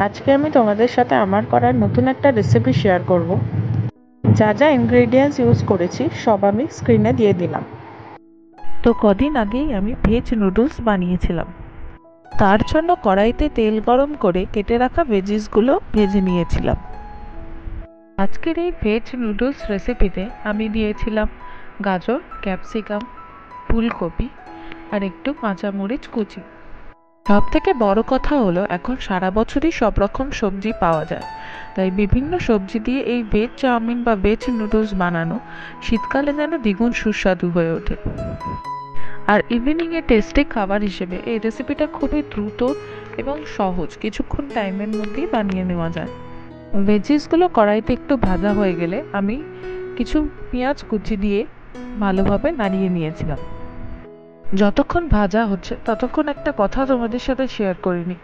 আজকে আমি তোমাদের সাথে আমার করার নতুন একটা রেসিপি শেয়ার করব। যা যা ইনগ্রেডিয়েন্টস ইউজ করেছি সব আমি স্ক্রিনে দিয়ে দিলাম। তো কদিন আগেই আমি ভেজ নুডলস বানিয়েছিলাম। তার জন্য কড়াইতে তেল গরম করে কেটে রাখা ভেজিসগুলো ভেজে নিয়েছিলাম। আজকের এই ভেজ নুডলস রেসিপিতে আমি দিয়েছিলাম গাজর, ক্যাপসিকাম, ফুলকপি আর একটু কাঁচামরিচ কুচি। সব থেকে বড় কথা হলো এখন সারা বছরই সব রকম সবজি পাওয়া যায়, তাই বিভিন্ন সবজি দিয়ে এই ভেজ চাউমিন বা ভেজ নুডলস বানানো শীতকালে যেন দ্বিগুণ সুস্বাদু হয়ে ওঠে। আর ইভিনিংয়ে টেস্টি খাবার হিসেবে এই রেসিপিটা খুবই দ্রুত এবং সহজ, কিছুক্ষণ টাইমের মধ্যেই বানিয়ে নেওয়া যায়। ভেজিসগুলো কড়াইতে একটু ভাজা হয়ে গেলে আমি কিছু পেঁয়াজ কুচি দিয়ে ভালোভাবে নাড়িয়ে নিয়েছিলাম। যতক্ষণ ভাজা হচ্ছে ততক্ষণ একটা কথা তোমাদের সাথে শেয়ার করিনি।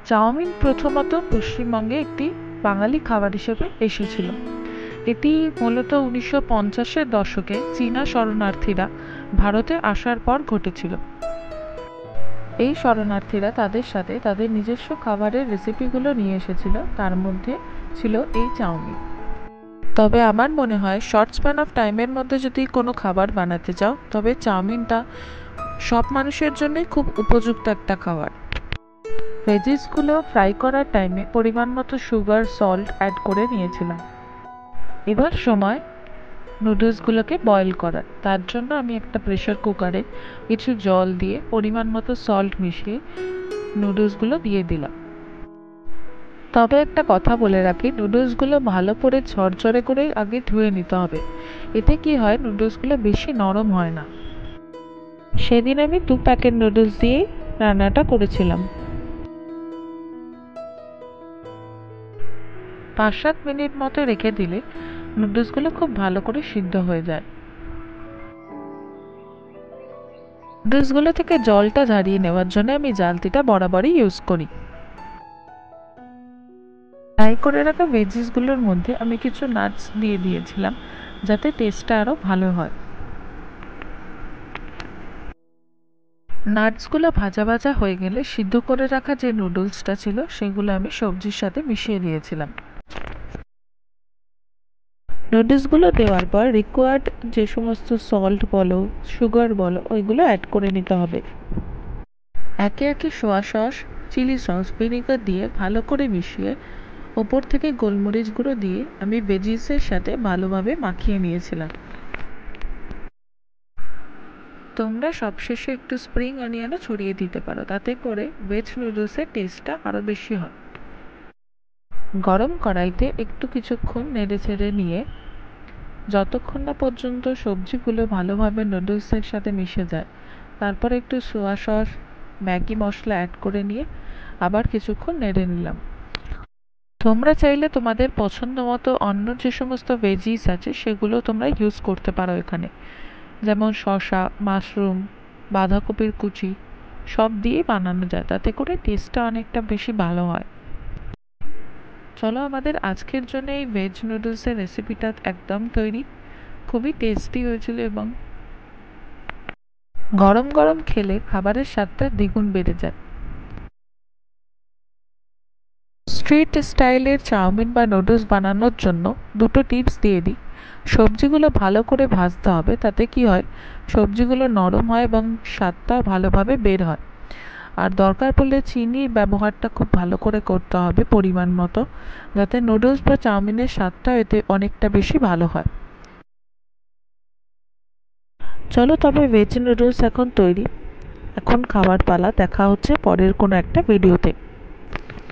চাউমিন প্রথমত পশ্চিমবঙ্গে একটি বাঙালি খাবার হিসেবে এসেছিল। এটি মূলত 1950-এর দশকে চীনা শরণার্থীরা ভারতে আসার পর ঘটেছিল। এই শরণার্থীরা তাদের সাথে তাদের নিজস্ব খাবারের রেসিপিগুলো নিয়ে এসেছিল, তার মধ্যে ছিল এই চাউমিন। তবে আমার মনে হয় শর্ট স্প্যান অফ টাইমের মধ্যে যদি কোনো খাবার বানাতে চাও তবে চাউমিনটা সব মানুষের জন্যই খুব উপযুক্ত একটা খাবার। ভেজিসগুলো ফ্রাই করার টাইমে পরিমাণ মতো সুগার, সল্ট অ্যাড করে নিয়েছিলাম। এবার সময় নুডলসগুলোকে বয়েল করার। তার জন্য আমি একটা প্রেশার কুকারে কিছু জল দিয়ে পরিমাণ মতো সল্ট মিশিয়ে নুডলসগুলো দিয়ে দিলাম। তবে একটা কথা বলে রাখি, নুডলসগুলো ভালো করে ঝরঝরে করে আগে ধুয়ে নিতে হবে। এতে কি হয়, নুডলসগুলো বেশি নরম হয় না। সেদিন আমি 2 প্যাকেট নুডলস দিয়ে রান্নাটা করেছিলাম। 5-7 মিনিট মতো রেখে দিলে নুডলসগুলো খুব ভালো করে সিদ্ধ হয়ে যায়। নুডলসগুলো থেকে জলটা ঝরিয়ে নেওয়ার জন্য আমি জালতিটা বরাবরই ইউজ করি। ফ্রাই করে রাখা ভেজিসগুলোর মধ্যে আমি কিছু নাটস দিয়ে দিয়েছিলাম যাতে টেস্টটা আরও ভালো হয়। নাটসগুলো ভাজা ভাজা হয়ে গেলে সিদ্ধ করে রাখা যে নুডলসটা ছিল সেগুলো আমি সবজির সাথে মিশিয়ে দিয়েছিলাম। নুডলসগুলো দেওয়ার পর রিকোয়ার্ড যে সমস্ত সল্ট বলো, সুগার বলো, ওইগুলো অ্যাড করে নিতে হবে। একে একে soya sauce, chilli sauce, vinegar দিয়ে ভালো করে মিশিয়ে ওপর থেকে গোলমরিচ গুঁড়ো দিয়ে আমি ভেজিসের সাথে ভালোভাবে মাখিয়ে নিয়েছিলাম। তোমরা সবশেষে একটু স্প্রিং অনিয়নও ছড়িয়ে দিতে পারো, তাতে করে ভেজ নুডলসের টেস্টটা আরও বেশি হয়। গরম কড়াইতে একটু কিছুক্ষণ নেড়ে ছেড়ে নিয়ে যতক্ষণ না পর্যন্ত সবজিগুলো ভালোভাবে নুডলসের সাথে মিশে যায়, তারপর একটু সোয়া সস, ম্যাগি মশলা অ্যাড করে নিয়ে আবার কিছুক্ষণ নেড়ে নিলাম। তোমরা চাইলে তোমাদের পছন্দ মতো অন্য যে সমস্ত ভেজিস আছে সেগুলো তোমরা ইউজ করতে পারো এখানে, যেমন শসা, মাশরুম, বাঁধাকপির কুচি সব দিয়েই বানানো যায়, তাতে করে টেস্টটা অনেকটা বেশি ভালো হয়। চলো, আমাদের আজকের জন্য এই ভেজ নুডলসের রেসিপিটা একদম তৈরি। খুবই টেস্টি হয়েছিল এবং গরম গরম খেলে খাবারের স্বাদটা দ্বিগুণ বেড়ে যায়। স্ট্রিট স্টাইলের চাউমিন বা নুডলস বানানোর জন্য দুটো টিপস দিয়ে দিই। সবজিগুলো ভালো করে ভাজতে হবে, তাতে কি হয়, সবজিগুলো নরম হয় এবং স্বাদটা ভালোভাবে বের হয়। আর দরকার পড়লে চিনির ব্যবহারটা খুব ভালো করে করতে হবে পরিমাণ মতো, যাতে নুডলস বা চাউমিনের স্বাদটা এতে অনেকটা বেশি ভালো হয়। চলো তবে, ভেজ নুডলস এখন তৈরি। এখন খাবার পালা। দেখা হচ্ছে পরের কোনো একটা ভিডিওতে।